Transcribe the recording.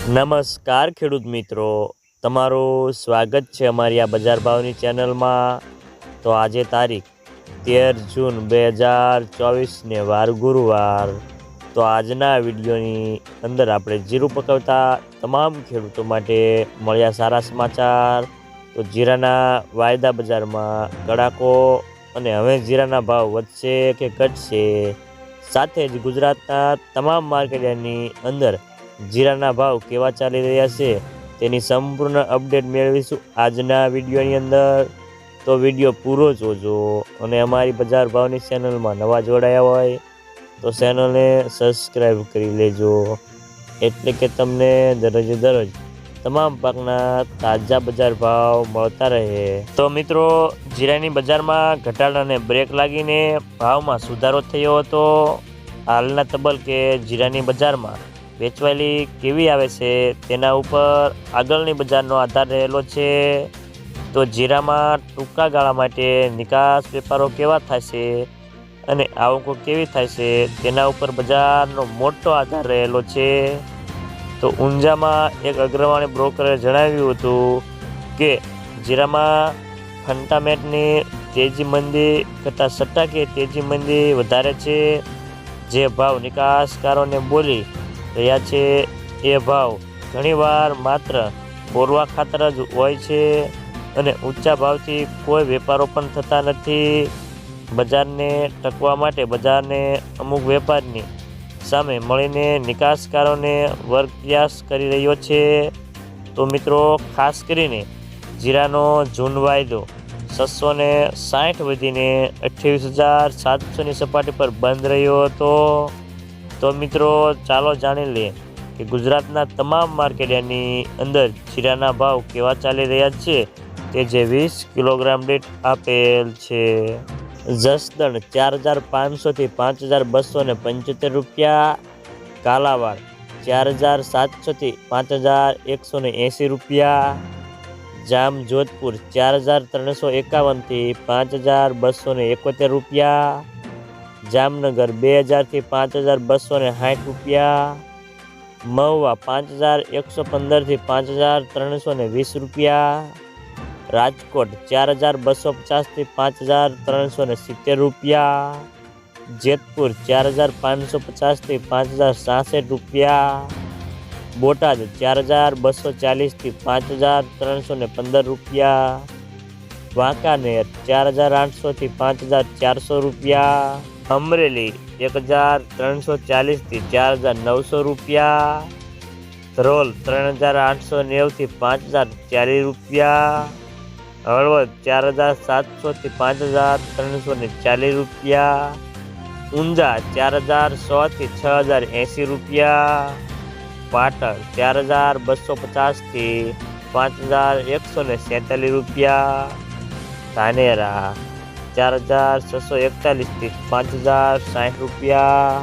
નમસ્કાર ખેડૂત મિત્રો, તમારું સ્વાગત છે અમારી આ બજાર ભાવની ચેનલમાં। તો આજે તારીખ 13 જૂન 2024 વાર ગુરુવાર। તો આજના વિડીયોની અંદર આપણે જીરું પકવતા તમામ ખેડૂતો માટે મળ્યા સારા સમાચાર। તો જીરાના વાયદા બજારમાં કડાકો અને હવે જીરાના ભાવ વધશે કે ઘટશે, સાથે જ ગુજરાતના તમામ માર્કેટની અંદર જીરાના ભાવ કેવા ચાલી રહ્યા છે તેની સંપૂર્ણ અપડેટ મેળવીશું આજના વિડીયોની અંદર। તો વિડીયો પૂરો જોજો અને અમારી બજાર ભાવની ચેનલમાં નવા જોડાયા હોય તો ચેનલને સબસ્ક્રાઈબ કરી લેજો, એટલે કે તમને દરરોજ તમામ પાકના તાજા બજાર ભાવ મળતા રહે। તો મિત્રો, જીરાની બજારમાં ઘટાડાને બ્રેક લાગીને ભાવમાં સુધારો થયો હતો। હાલના તબક્કે જીરાની બજારમાં વેચવાયેલી કેવી આવે છે તેના ઉપર આગળની બજારનો આધાર રહેલો છે। તો જીરામાં ટૂંકા ગાળા માટે નિકાસ વેપારો કેવા થશે અને આવકો કેવી થશે તેના ઉપર બજારનો મોટો આધાર રહેલો છે। તો ઊંઝામાં એક અગ્રવાણી બ્રોકરે જણાવ્યું હતું કે જીરામાં ફંડામેન્ટની તેજી મંદી કરતાં સટ્ટાકીય તેજી મંદી વધારે છે। જે ભાવ નિકાસકારોને બોલી રહ્યા છે એ ભાવ ઘણીવાર માત્ર બોલવા ખાતર જ હોય છે અને ઊંચા ભાવથી કોઈ વેપારો પણ થતા નથી। બજારને ટકવા માટે બજારને અમુક વેપારની સામે મળીને નિકાસકારોને વર્ગ પ્રયાસ કરી રહ્યો છે। તો મિત્રો, ખાસ કરીને જીરાનો જૂન વાયદો 660 વધીને 28,700ની સપાટી પર બંધ રહ્યો હતો। તો મિત્રો, ચાલો જાણી લઈએ કે ગુજરાતના તમામ માર્કેટની અંદર જીરાના ભાવ કેવા ચાલી રહ્યા છે તે જે 20 કિલોગ્રામ દીઠ આપેલ છે। જસદણ 4,500થી 5,275 રૂપિયા, કાલાવાડ 4,700થી 5,180 રૂપિયા, જામજોધપુર 4,351થી 5,271 રૂપિયા, જામનગર 2,000થી 5,260 રૂપિયા, મહુવા 5,115થી 5,320 રૂપિયા, રાજકોટ 4,250થી 5,370 રૂપિયા, જેતપુર 4,550થી 5,066 રૂપિયા, બોટાદ 4,240થી 5,315 રૂપિયા, વાંકાનેર 4,800થી 5,400 રૂપિયા, અમરેલી 1,340થી 4,900 રૂપિયા, ધ્રોલ 3,890થી 5,040 રૂપિયા, હળવદ 4,700થી 5,340 રૂપિયા, ઊંઝા 4,100થી 6,080 રૂપિયા, પાટણ 4,250થી 5,147 રૂપિયા, ધાનેરા 4,641થી 5,060 રૂપિયા,